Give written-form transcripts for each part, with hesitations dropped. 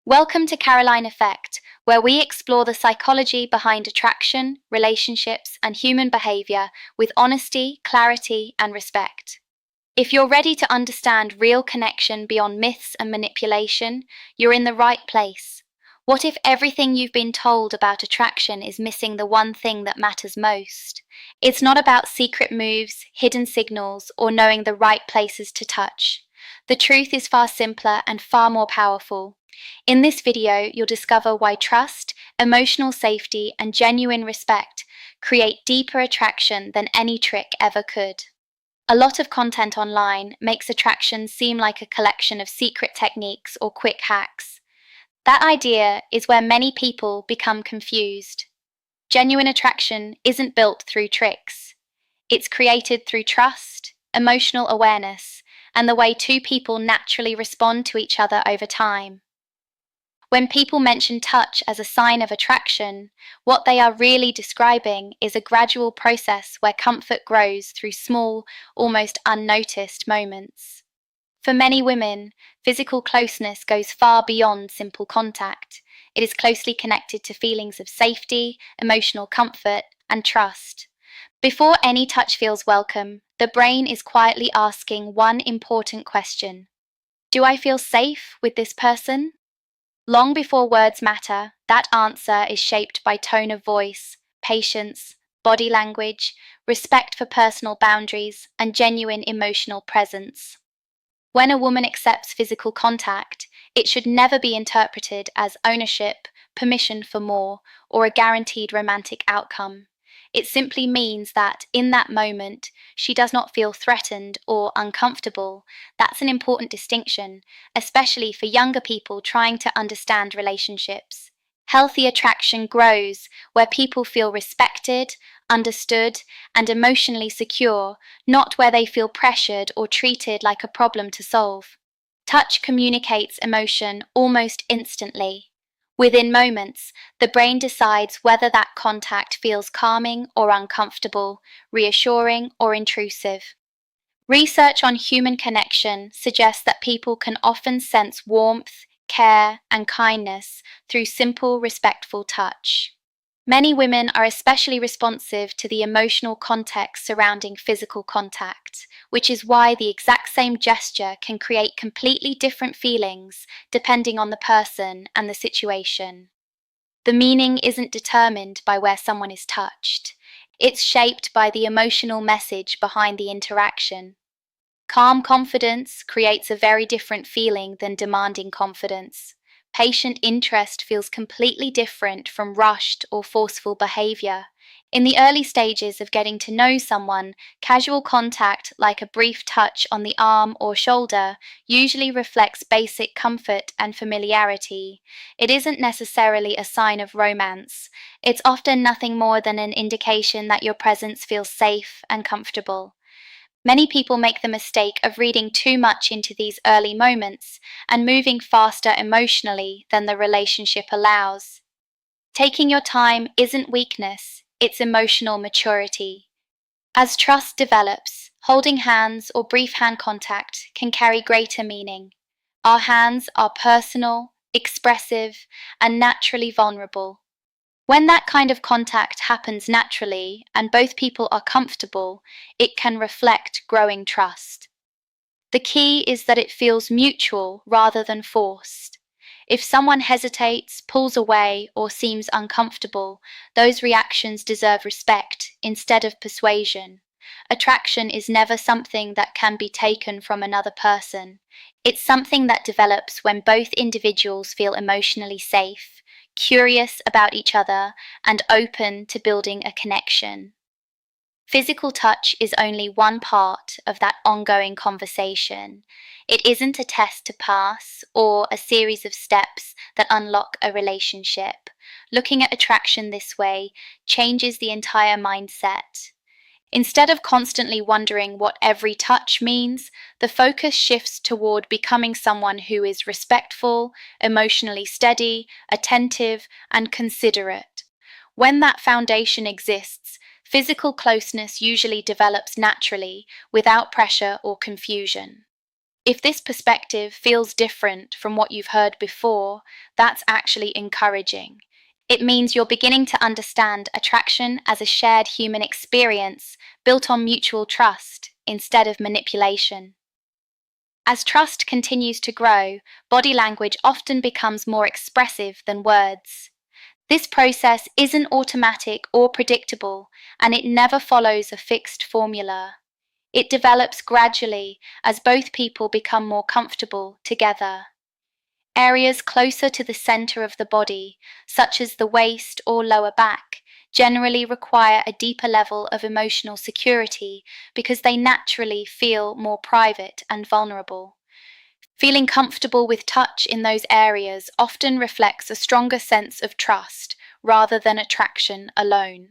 Welcome to Caroline Effect, where we explore the psychology behind attraction, relationships, and human behavior with honesty, clarity, and respect. If you're ready to understand real connection beyond myths and manipulation, you're in the right place. What if everything you've been told about attraction is missing the one thing that matters most? It's not about secret moves, hidden signals, or knowing the right places to touch. The truth is far simpler and far more powerful. In this video, you'll discover why trust, emotional safety, and genuine respect create deeper attraction than any trick ever could. A lot of content online makes attraction seem like a collection of secret techniques or quick hacks. That idea is where many people become confused. Genuine attraction isn't built through tricks. It's created through trust, emotional awareness, and the way two people naturally respond to each other over time. When people mention touch as a sign of attraction, what they are really describing is a gradual process where comfort grows through small, almost unnoticed moments. For many women, physical closeness goes far beyond simple contact. It is closely connected to feelings of safety, emotional comfort, and trust. Before any touch feels welcome, the brain is quietly asking one important question: do I feel safe with this person? Long before words matter, that answer is shaped by tone of voice, patience, body language, respect for personal boundaries, and genuine emotional presence. When a woman accepts physical contact, it should never be interpreted as ownership, permission for more, or a guaranteed romantic outcome. It simply means that, in that moment, she does not feel threatened or uncomfortable. That's an important distinction, especially for younger people trying to understand relationships. Healthy attraction grows where people feel respected, understood, and emotionally secure, not where they feel pressured or treated like a problem to solve. Touch communicates emotion almost instantly. Within moments, the brain decides whether that contact feels calming or uncomfortable, reassuring or intrusive. Research on human connection suggests that people can often sense warmth, care, and kindness through simple, respectful touch. Many women are especially responsive to the emotional context surrounding physical contact, which is why the exact same gesture can create completely different feelings depending on the person and the situation. The meaning isn't determined by where someone is touched. It's shaped by the emotional message behind the interaction. Calm confidence creates a very different feeling than demanding confidence. Patient interest feels completely different from rushed or forceful behavior. In the early stages of getting to know someone, casual contact, like a brief touch on the arm or shoulder, usually reflects basic comfort and familiarity. It isn't necessarily a sign of romance. It's often nothing more than an indication that your presence feels safe and comfortable. Many people make the mistake of reading too much into these early moments and moving faster emotionally than the relationship allows. Taking your time isn't weakness, it's emotional maturity. As trust develops, holding hands or brief hand contact can carry greater meaning. Our hands are personal, expressive, and naturally vulnerable. When that kind of contact happens naturally and both people are comfortable, it can reflect growing trust. The key is that it feels mutual rather than forced. If someone hesitates, pulls away, or seems uncomfortable, those reactions deserve respect instead of persuasion. Attraction is never something that can be taken from another person. It's something that develops when both individuals feel emotionally safe, curious about each other, and open to building a connection. Physical touch is only one part of that ongoing conversation. It isn't a test to pass or a series of steps that unlock a relationship. Looking at attraction this way changes the entire mindset. Instead of constantly wondering what every touch means, the focus shifts toward becoming someone who is respectful, emotionally steady, attentive, and considerate. When that foundation exists, physical closeness usually develops naturally, without pressure or confusion. If this perspective feels different from what you've heard before, that's actually encouraging. It means you're beginning to understand attraction as a shared human experience built on mutual trust instead of manipulation. As trust continues to grow, body language often becomes more expressive than words. This process isn't automatic or predictable, and it never follows a fixed formula. It develops gradually as both people become more comfortable together. Areas closer to the center of the body, such as the waist or lower back, generally require a deeper level of emotional security because they naturally feel more private and vulnerable. Feeling comfortable with touch in those areas often reflects a stronger sense of trust rather than attraction alone.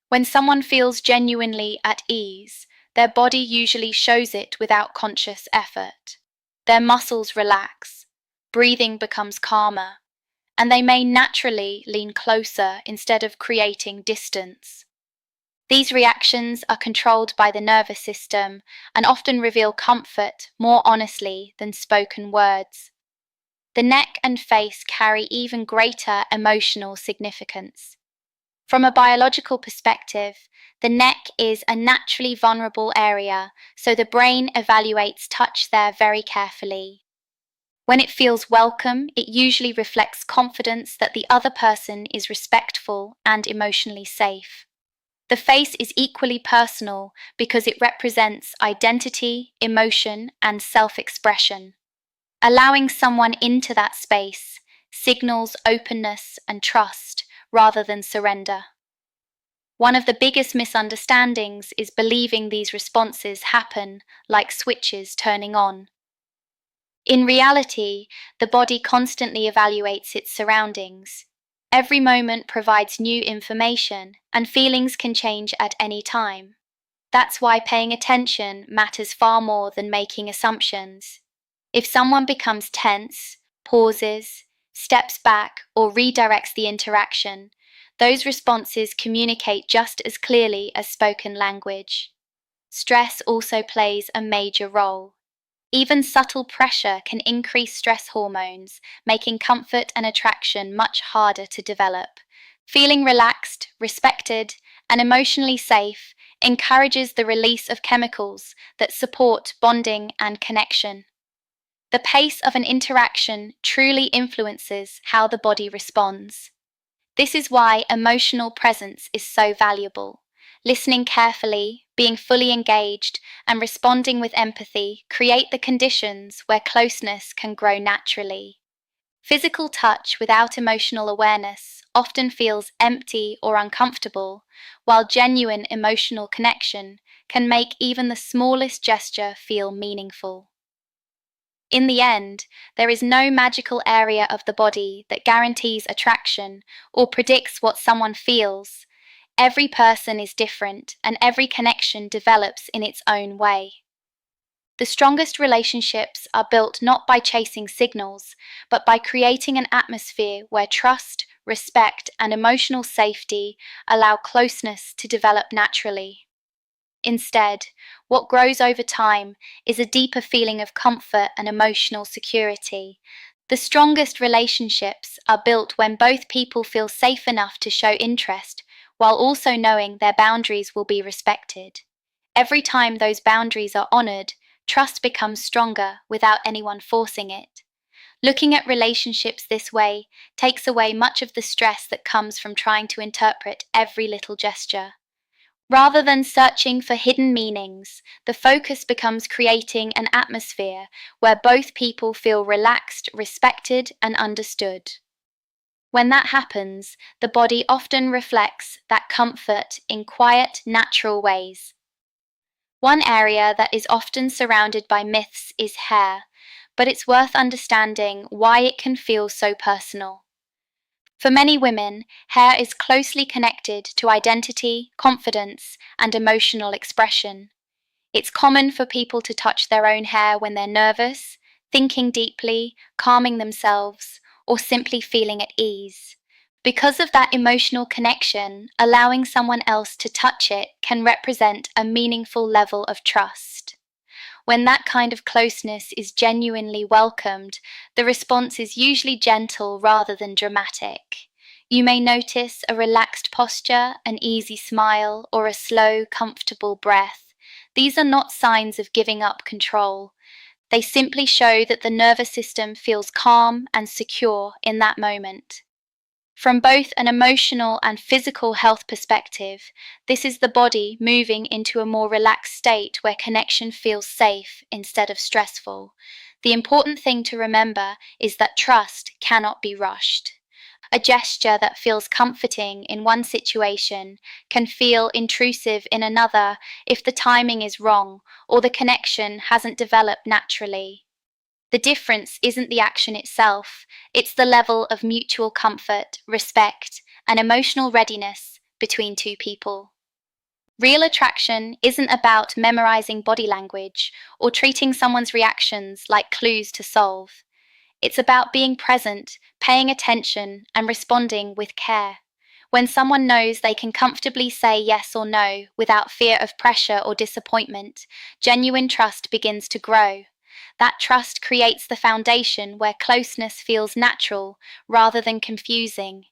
When someone feels genuinely at ease, their body usually shows it without conscious effort. Their muscles relax, breathing becomes calmer, and they may naturally lean closer instead of creating distance. These reactions are controlled by the nervous system and often reveal comfort more honestly than spoken words. The neck and face carry even greater emotional significance. From a biological perspective, the neck is a naturally vulnerable area, so the brain evaluates touch there very carefully. When it feels welcome, it usually reflects confidence that the other person is respectful and emotionally safe. The face is equally personal because it represents identity, emotion, and self-expression. Allowing someone into that space signals openness and trust rather than surrender. One of the biggest misunderstandings is believing these responses happen like switches turning on. In reality, the body constantly evaluates its surroundings. Every moment provides new information, and feelings can change at any time. That's why paying attention matters far more than making assumptions. If someone becomes tense, pauses, steps back, or redirects the interaction, those responses communicate just as clearly as spoken language. Stress also plays a major role. Even subtle pressure can increase stress hormones, making comfort and attraction much harder to develop. Feeling relaxed, respected, and emotionally safe encourages the release of chemicals that support bonding and connection. The pace of an interaction truly influences how the body responds. This is why emotional presence is so valuable. Listening carefully, being fully engaged, and responding with empathy create the conditions where closeness can grow naturally. Physical touch without emotional awareness often feels empty or uncomfortable, while genuine emotional connection can make even the smallest gesture feel meaningful. In the end, there is no magical area of the body that guarantees attraction or predicts what someone feels. Every person is different, and every connection develops in its own way. The strongest relationships are built not by chasing signals, but by creating an atmosphere where trust, respect, and emotional safety allow closeness to develop naturally. Instead, what grows over time is a deeper feeling of comfort and emotional security. The strongest relationships are built when both people feel safe enough to show interest while also knowing their boundaries will be respected. Every time those boundaries are honored, trust becomes stronger without anyone forcing it. Looking at relationships this way takes away much of the stress that comes from trying to interpret every little gesture. Rather than searching for hidden meanings, the focus becomes creating an atmosphere where both people feel relaxed, respected, and understood. When that happens, the body often reflects that comfort in quiet, natural ways. One area that is often surrounded by myths is hair, but it's worth understanding why it can feel so personal. For many women, hair is closely connected to identity, confidence, and emotional expression. It's common for people to touch their own hair when they're nervous, thinking deeply, calming themselves, or simply feeling at ease. Because of that emotional connection, allowing someone else to touch it can represent a meaningful level of trust. When that kind of closeness is genuinely welcomed, the response is usually gentle rather than dramatic. You may notice a relaxed posture, an easy smile, or a slow, comfortable breath. These are not signs of giving up control. They simply show that the nervous system feels calm and secure in that moment. From both an emotional and physical health perspective, this is the body moving into a more relaxed state where connection feels safe instead of stressful. The important thing to remember is that trust cannot be rushed. A gesture that feels comforting in one situation can feel intrusive in another if the timing is wrong or the connection hasn't developed naturally. The difference isn't the action itself, it's the level of mutual comfort, respect, and emotional readiness between two people. Real attraction isn't about memorizing body language or treating someone's reactions like clues to solve. It's about being present, paying attention, and responding with care. When someone knows they can comfortably say yes or no without fear of pressure or disappointment, genuine trust begins to grow. That trust creates the foundation where closeness feels natural rather than confusing.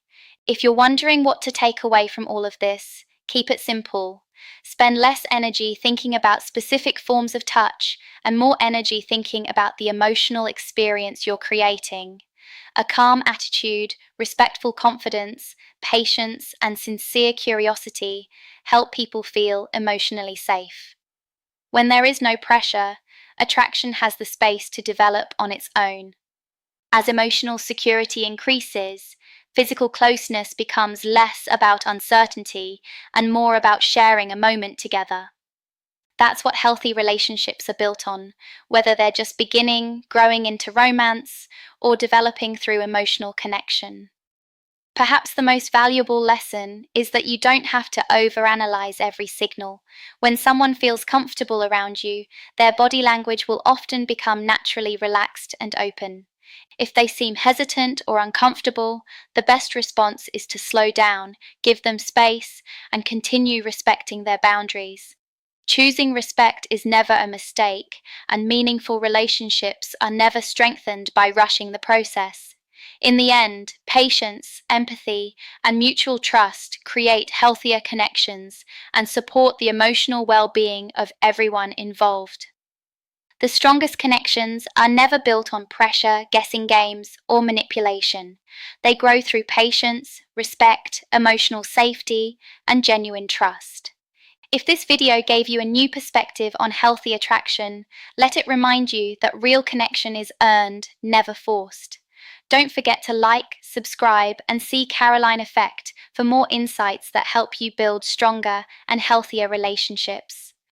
If you're wondering what to take away from all of this, keep it simple. Spend less energy thinking about specific forms of touch and more energy thinking about the emotional experience you're creating. A calm attitude, respectful confidence, patience, and sincere curiosity help people feel emotionally safe. When there is no pressure, attraction has the space to develop on its own. As emotional security increases, physical closeness becomes less about uncertainty and more about sharing a moment together. That's what healthy relationships are built on, whether they're just beginning, growing into romance, or developing through emotional connection. Perhaps the most valuable lesson is that you don't have to overanalyze every signal. When someone feels comfortable around you, their body language will often become naturally relaxed and open. If they seem hesitant or uncomfortable, the best response is to slow down, give them space, and continue respecting their boundaries. Choosing respect is never a mistake, and meaningful relationships are never strengthened by rushing the process. In the end, patience, empathy, and mutual trust create healthier connections and support the emotional well-being of everyone involved. The strongest connections are never built on pressure, guessing games, or manipulation. They grow through patience, respect, emotional safety, and genuine trust. If this video gave you a new perspective on healthy attraction, let it remind you that real connection is earned, never forced. Don't forget to like, subscribe, and see Caroline Effect for more insights that help you build stronger and healthier relationships.